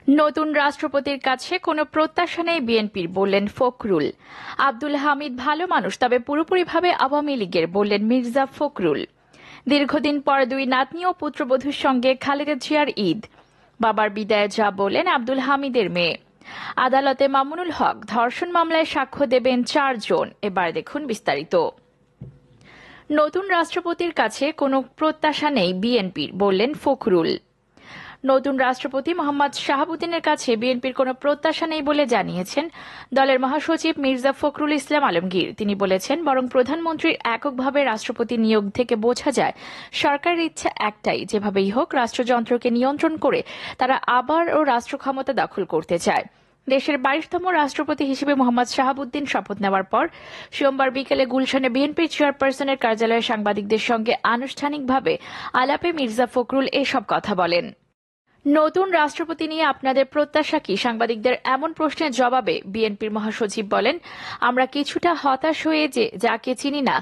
নতুন রাষ্ট্রপতির কাছে কোনো প্রত্যাশা নেই বিএনপির, বললেন ফখরুল। আব্দুল হামিদ ভালো মানুষ, তবে পুরোপুরিভাবে আওয়ামী লীগের, বললেন মির্জা ফখরুল। দীর্ঘদিন পর দুই নাতনি ও পুত্রবধূর সঙ্গে খালেদা জিয়ার ঈদ। বাবার বিদায়ে যা বললেন আব্দুল হামিদের মেয়ে। আদালতে মামুনুল হক ধর্ষণ মামলায় সাক্ষ্য দেবেন 4 জন। এবার দেখুন বিস্তারিত। নতুন রাষ্ট্রপতির কাছে কোনো প্রত্যাশা নেই বিএনপির, বললেন ফখরুল। নতুন রাষ্ট্রপতি মোহাম্মদ শাহাবুদ্দিনের কাছে বিএনপির কোনো প্রত্যাশা নেই বলে জানিয়েছেন দলের মহাসচিব মির্জা ফখরুল ইসলাম আলমগীর। তিনি বলেছেন, বরং প্রধানমন্ত্রীর এককভাবে রাষ্ট্রপতি নিয়োগ থেকে বোঝা যায় সরকারের ইচ্ছা একটাই, যেভাবেই হোক রাষ্ট্রযন্ত্রকে নিয়ন্ত্রণ করে তারা আবারও রাষ্ট্র ক্ষমতা দখল করতে চায়। দেশের 22তম রাষ্ট্রপতি হিসেবে মোহাম্মদ শাহাবুদ্দিন শপথ নেওয়ার পর সোমবার বিকেলে গুলশানে বিএনপির চেয়ারপারসনের কার্যালয়ে সাংবাদিকদের সঙ্গে আনুষ্ঠানিকভাবে আলাপে মির্জা ফখরুল এসব কথা বলেন। নতুন রাষ্ট্রপতি নিয়ে আপনাদের প্রত্যাশা কি? সাংবাদিকদের এমন প্রশ্নের জবাবে বিএনপির মহাসচিব বলেন, আমরা কিছুটা হতাশ হয়ে যে যাকে চিনি না,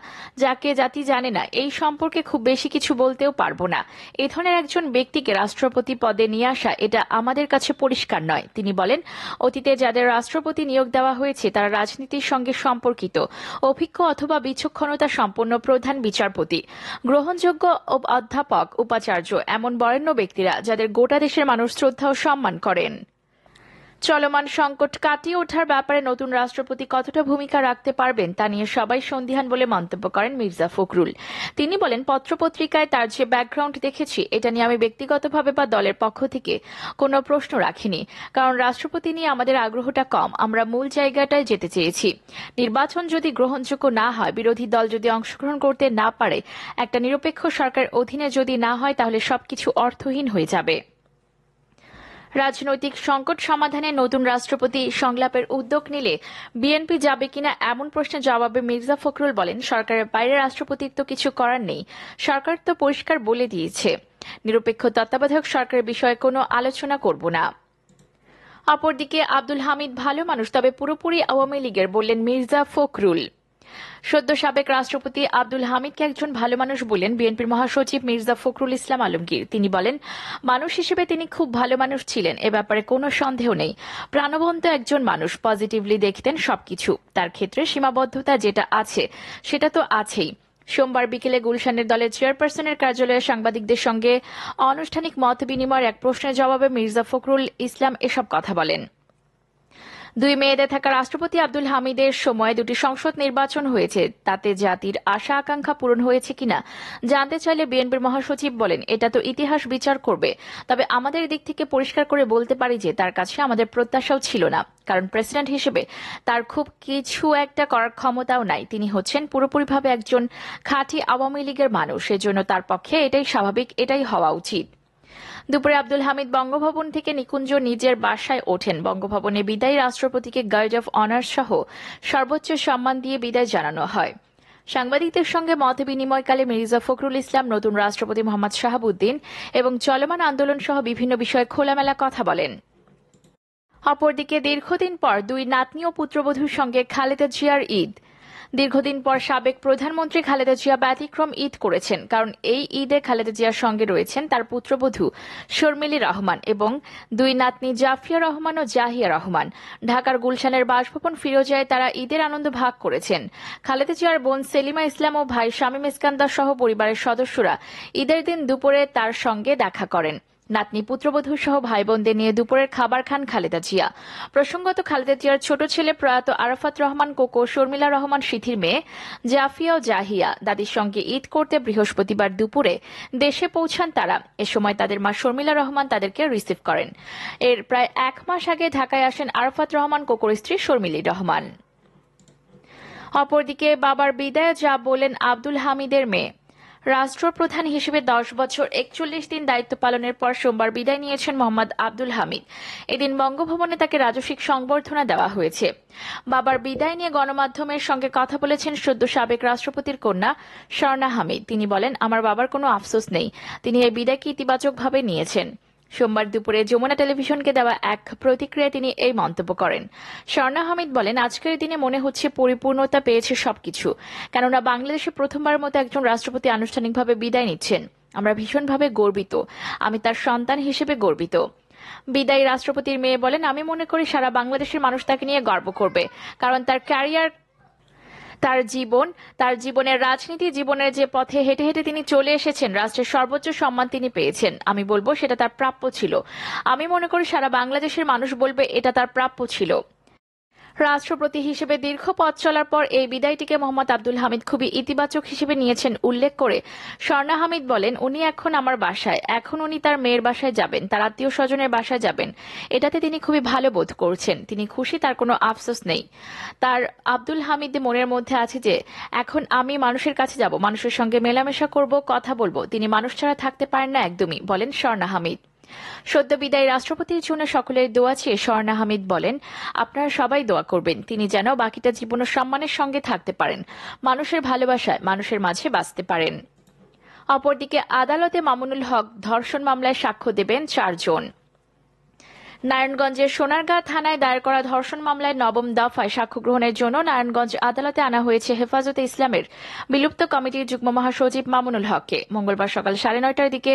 যাকে জাতি জানে না, এই সম্পর্কে খুব বেশি কিছু বলতেও পারবো না। এ ধরনের একজন ব্যক্তিকে রাষ্ট্রপতি পদে নিয়ে আসা এটা আমাদের কাছে পরিষ্কার নয়। তিনি বলেন, অতীতে যাদের রাষ্ট্রপতি নিয়োগ দেওয়া হয়েছে তারা রাজনীতির সঙ্গে সম্পর্কিত, অভিজ্ঞ অথবা বিচক্ষণতা সম্পন্ন প্রধান বিচারপতি, গ্রহণযোগ্য অধ্যাপক, উপাচার্য, এমন বরেণ্য ব্যক্তিরা যাদের গোটা দেশের মানুষ শ্রদ্ধা ও সম্মান করেন। চলমান সংকট কাটিয়ে ওঠার ব্যাপারে নতুন রাষ্ট্রপতি কতটা ভূমিকা রাখতে পারবেন তা নিয়ে সবাই সন্দিহান বলে মন্তব্য করেন মির্জা ফখরুল। তিনি বলেন, পত্রপত্রিকায় তার যে ব্যাকগ্রাউন্ড দেখেছি এটা নিয়ে আমি ব্যক্তিগতভাবে বা দলের পক্ষ থেকে কোনো প্রশ্ন রাখিনি, কারণ রাষ্ট্রপতি নিয়ে আমাদের আগ্রহটা কম। আমরা মূল জায়গাটায় যেতে চেয়েছি। নির্বাচন যদি গ্রহণযোগ্য না হয়, বিরোধী দল যদি অংশগ্রহণ করতে না পারে, একটা নিরপেক্ষ সরকার অধীনে যদি না হয়, তাহলে সবকিছু অর্থহীন হয়ে যাবে। রাজনৈতিক সংকট সমাধানে নতুন রাষ্ট্রপতি সংলাপের উদ্যোগ নিলে বিএনপি যাবে কিনা এমন প্রশ্নের জবাবে মির্জা ফখরুল বলেন, সরকারের বাইরে রাষ্ট্রপতির তো কিছু করার নেই। সরকার তো পরিষ্কার বলে দিয়েছে, নিরপেক্ষ তত্ত্বাবধায়ক সরকারের বিষয়ে কোনো আলোচনা করব না। অপরদিকে আব্দুল হামিদ ভালো মানুষ, তবে পুরোপুরি আওয়ামী লীগের, বললেন মির্জা ফখরুল। সদ্য সাবেক রাষ্ট্রপতি আব্দুল হামিদকে একজন ভালো মানুষ বললেন বিএনপির মহাসচিব মির্জা ফখরুল ইসলাম আলমগীর। তিনি বলেন, মানুষ হিসেবে তিনি খুব ভালো মানুষ ছিলেন, এ ব্যাপারে কোনো সন্দেহ নেই। প্রাণবন্ত একজন মানুষ, পজিটিভলি দেখতেন সবকিছু। তার ক্ষেত্রে সীমাবদ্ধতা যেটা আছে সেটা তো আছেই। সোমবার বিকেলে গুলশানের দলের চেয়ারপারসনের কার্যালয়ে সাংবাদিকদের সঙ্গে আনুষ্ঠানিক মত বিনিময়ের এক প্রশ্নের জবাবে মির্জা ফখরুল ইসলাম এসব কথা বলেন। দুই মেয়াদে থাকা রাষ্ট্রপতি আব্দুল হামিদের সময় দুটি সংসদ নির্বাচন হয়েছে, তাতে জাতির আশা আকাঙ্ক্ষা পূরণ হয়েছে কিনা জানতে চাইলে বিএনপির মহাসচিব বলেন, এটা তো ইতিহাস বিচার করবে। তবে আমাদের দিক থেকে পরিষ্কার করে বলতে পারি যে তার কাছে আমাদের প্রত্যাশাও ছিল না, কারণ প্রেসিডেন্ট হিসেবে তার খুব কিছু একটা করার ক্ষমতাও নাই। তিনি হচ্ছেন পুরোপুরিভাবে একজন খাঁটি আওয়ামী লীগের মানুষ, সেজন্য তার পক্ষে এটাই স্বাভাবিক, এটাই হওয়া উচিত। দুপুরে আব্দুল হামিদ বঙ্গভবন থেকে নিকুঞ্জ নিজের বাসায় ওঠেন। বঙ্গভবনে বিদায়ী রাষ্ট্রপতিকে গার্ড অব অনার সহ সর্বোচ্চ সম্মান দিয়ে বিদায় জানানো হয়। সাংবাদিকদের সঙ্গে মত বিনিময়কালে মির্জা ফখরুল ইসলাম নতুন রাষ্ট্রপতি মোহাম্মদ শাহাবুদ্দিন এবং চলমান আন্দোলন সহ বিভিন্ন বিষয়ে খোলামেলা কথা বলেন। অপরদিকে দীর্ঘদিন পর দুই নাতনি ও পুত্রবধূর সঙ্গে খালেদা জিয়ার ঈদ। দীর্ঘদিন পর সাবেক প্রধানমন্ত্রী খালেদা জিয়া ব্যতিক্রম ঈদ করেছেন, কারণ এই ঈদে খালেদা জিয়ার সঙ্গে রয়েছেন তার পুত্রবধূ শর্মিলী রহমান এবং দুই নাতনি জাফিয়া রহমান ও জাহিয়া রহমান। ঢাকার গুলশানের বাসভবন ফিরোজায় তারা ঈদের আনন্দ ভাগ করেছেন। খালেদা জিয়ার বোন সেলিমা ইসলাম ও ভাই শামীম ইস্কান্দার সহ পরিবারের সদস্যরা ঈদের দিন দুপুরে তার সঙ্গে দেখা করেন। নাতনি পুত্রবধূ সহ ভাই বোনদের নিয়ে দুপুরের খাবার খান খালেদা জিয়া। প্রসঙ্গত, খালেদা জিয়ার ছোট ছেলে প্রয়াত আরাফাত রহমান কোকো, শর্মিলা রহমান সিথির মেয়ে জাফিয়া ও জাহিয়া দাদির সঙ্গে ঈদ করতে বৃহস্পতিবার দুপুরে দেশে পৌঁছান তারা। এ সময় তাদের মা শর্মিলা রহমান তাদেরকে রিসিভ করেন। এর প্রায় 1 মাস আগে ঢাকায় আসেন আরাফাত রহমান কোকোর স্ত্রী শর্মিলী রহমান। অপরদিকে বাবার বিদায়ে যা বলেন আব্দুল হামিদের মেয়ে। রাষ্ট্রপ্রধান হিসেবে 10 বছর 41 দিন দায়িত্ব পালনের পর সোমবার বিদায় নিয়েছেন মোহাম্মদ আব্দুল হামিদ। এদিন বঙ্গভবনে তাকে রাজস্বিক সংবর্ধনা দেওয়া হয়েছে। বাবার বিদায় নিয়ে গণমাধ্যমের সঙ্গে কথা বলেছেন সদ্য সাবেক রাষ্ট্রপতির কন্যা স্বর্ণা হামিদ। তিনি বলেন, আমার বাবার কোনো আফসোস নেই, তিনি এই বিদায়কে ইতিবাচকভাবে নিয়েছেন। সোমবার দুপুরে যমুনা টেলিভিশনকে দেওয়া এক প্রতিক্রিয়ায় তিনি এই মন্তব্য করেন। স্বর্ণা হামিদ বলেন, আজকের দিনে মনে হচ্ছে পরিপূর্ণতা পেয়েছে সবকিছু, কেননা বাংলাদেশে প্রথমবার মতো একজন রাষ্ট্রপতি আনুষ্ঠানিকভাবে বিদায় নিচ্ছেন। আমরা ভীষণভাবে গর্বিত, আমি তার সন্তান হিসেবে গর্বিত। বিদায়ী রাষ্ট্রপতির মেয়ে বলেন, আমি মনে করি সারা বাংলাদেশের মানুষ তাকে নিয়ে গর্ব করবে, কারণ তার ক্যারিয়ার, তার জীবনের রাজনীতি জীবনের যে পথে হেঁটে হেঁটে তিনি চলে এসেছেন, রাষ্ট্রের সর্বোচ্চ সম্মান তিনি পেয়েছেন। আমি বলবো সেটা তার প্রাপ্য ছিল। আমি মনে করি সারা বাংলাদেশের মানুষ বলবে এটা তার প্রাপ্য ছিল। রাষ্ট্রপতি হিসেবে দীর্ঘ পথ চলার পর এই বিদায়টিকে মোহাম্মদ আব্দুল হামিদ খুবই ইতিবাচক হিসেবে নিয়েছেন উল্লেখ করে স্বর্ণা হামিদ বলেন, উনি এখন আমার বাসায়, এখন উনি তার মেয়ের বাসায় যাবেন, তার আত্মীয় স্বজনের বাসায় যাবেন। এটাতে তিনি খুবই ভালো বোধ করছেন, তিনি খুশি, তার কোনো আফসোস নেই। তার আব্দুল হামিদ মনের মধ্যে আছে যে এখন আমি মানুষের কাছে যাব, মানুষের সঙ্গে মেলামেশা করব, কথা বলবো। তিনি মানুষ ছাড়া থাকতে পারেন না একদমই, বলেন স্বর্ণা হামিদ। সদ্য বিদায়ী রাষ্ট্রপতির জন্য সকলের দোয়া চেয়ে স্বর্ণা হামিদ বলেন, আপনারা সবাই দোয়া করবেন তিনি যেন বাকিটা জীবন সম্মানের সঙ্গে থাকতে পারেন, মানুষের ভালোবাসায় মানুষের মাঝে বাঁচতে পারেন। অপরদিকে আদালতে মামুনুল হক ধর্ষণ মামলায় সাক্ষ্য দেবেন 4 জন। নারায়ণগঞ্জের সোনারগাঁ থানায় দায়ের করা ধর্ষণ মামলায় নবম দফায় সাক্ষ্য গ্রহণের জন্য নারায়ণগঞ্জ আদালতে আনা হয়েছে হেফাজতে ইসলামের বিলুপ্ত কমিটির যুগ্ম মহাসচিব মামুনুল হককে। মঙ্গলবার সকাল 9:30টার দিকে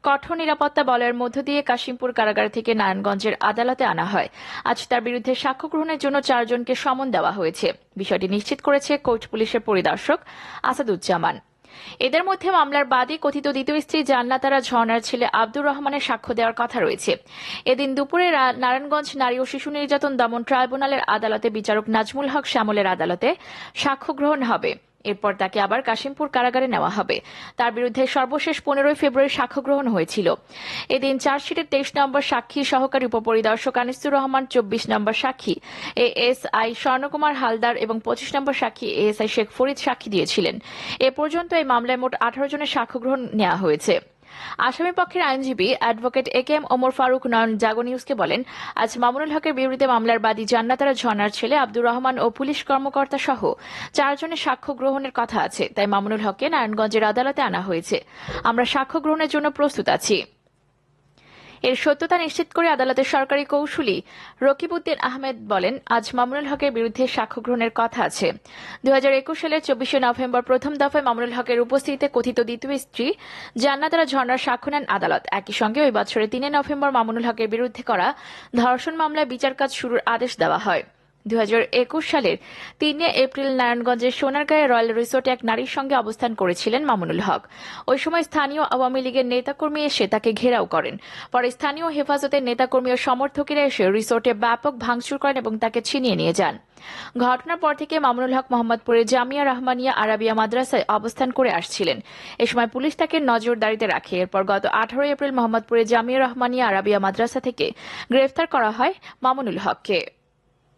কঠোর নিরাপত্তা বলয়ের মধ্য দিয়ে কাশিমপুর কারাগার থেকে নারায়ণগঞ্জের আদালতে আনা হয়। আজ তার বিরুদ্ধে সাক্ষ্য গ্রহণের জন্য 4 জনকে সমন দেওয়া হয়েছে। বিষয়টি নিশ্চিত করেছে কোর্ট পুলিশের পরিদর্শক আসাদুজ্জামান। এদের মধ্যে মামলার বাদী কথিত দ্বিতীয় স্ত্রী জান্নাতারা ঝর্ণার ছেলে আব্দুর রহমানের সাক্ষ্য দেওয়ার কথা রয়েছে। এদিন দুপুরে নারায়ণগঞ্জ নারী ও শিশু নির্যাতন দমন ট্রাইব্যুনালের আদালতে বিচারক নাজমুল হক শ্যামলের আদালতে সাক্ষ্য গ্রহণ হবে। এরপর তাকে আবার কাশিমপুর কারাগারে নেওয়া হবে। তার বিরুদ্ধে সর্বশেষ 15 ফেব্রুয়ারি সাক্ষ্য গ্রহণ হয়েছিল। এদিন চার্জশিটের 23 নম্বর সাক্ষী সহকারী উপপরিদর্শক আনিসুর রহমান, 24 নম্বর সাক্ষী এএসআই স্বর্ণকুমার হালদার এবং 25 নম্বর সাক্ষী এএসআই শেখ ফরিদ সাক্ষী দিয়েছিলেন। এ পর্যন্ত এই মামলায় মোট 18 জনের সাক্ষ্য গ্রহণ নেওয়া হয়েছে। আসামি পক্ষের আইনজীবী অ্যাডভোকেট একেএম ওমর ফারুক নয়ন জাগো নিউজকে বলেন, আজ মামুনুল হকের বিরুদ্ধে মামলার বাদী জান্নাতারা ঝর্ণার ছেলে আব্দুর রহমান ও পুলিশ কর্মকর্তা সহ 4 জনের সাক্ষ্য গ্রহণের কথা আছে, তাই মামুনুল হককে নারায়ণগঞ্জের আদালতে আনা হয়েছে। আমরা সাক্ষ্য গ্রহণের জন্য প্রস্তুত আছি। এর সত্যতা নিশ্চিত করে আদালতের সরকারি কৌঁসুলি রকিবউদ্দিন আহমেদ বলেন, আজ মামুনুল হকের বিরুদ্ধে সাক্ষ্য গ্রহণের কথা আছে। 2021 সালের 24 নভেম্বর প্রথম দফায় মামুনুল হকের উপস্থিতিতে কথিত দ্বিতীয় স্ত্রী জান্নাতারা ঝর্ণার সাক্ষ্য নেন আদালত। একই সঙ্গে ওই বছরের 3 নভেম্বর মামুনুল হকের বিরুদ্ধে করা ধর্ষণ মামলায় বিচার কাজ শুরুর আদেশ দেওয়া হয়। 2021 সালের 3 এপ্রিল নারায়ণগঞ্জের সোনারগাঁয়ে রয়্যাল রিসোর্টে এক নারীর সঙ্গে অবস্থান করেছিলেন মামুনুল হক। ওই সময় স্থানীয় আওয়ামী লীগের নেতাকর্মী এসে তাকে ঘেরাও করেন। পরে স্থানীয় হেফাজতের নেতাকর্মী ও সমর্থকেরা এসে রিসোর্টে ব্যাপক ভাঙচুর করেন এবং তাকে ছিনিয়ে নিয়ে যান। ঘটনার পর থেকে মামুনুল হক মোহাম্মদপুরের জামিয়া রহমানিয়া আরাবিয়া মাদ্রাসায় অবস্থান করে আসছিলেন। এ সময় পুলিশ তাকে নজরদারিতে রাখে। এরপর গত 18 এপ্রিল মোহাম্মদপুরের জামিয়া রহমানিয়া আরাবিয়া মাদ্রাসা থেকে গ্রেফতার করা হয় মামুনুল হককে।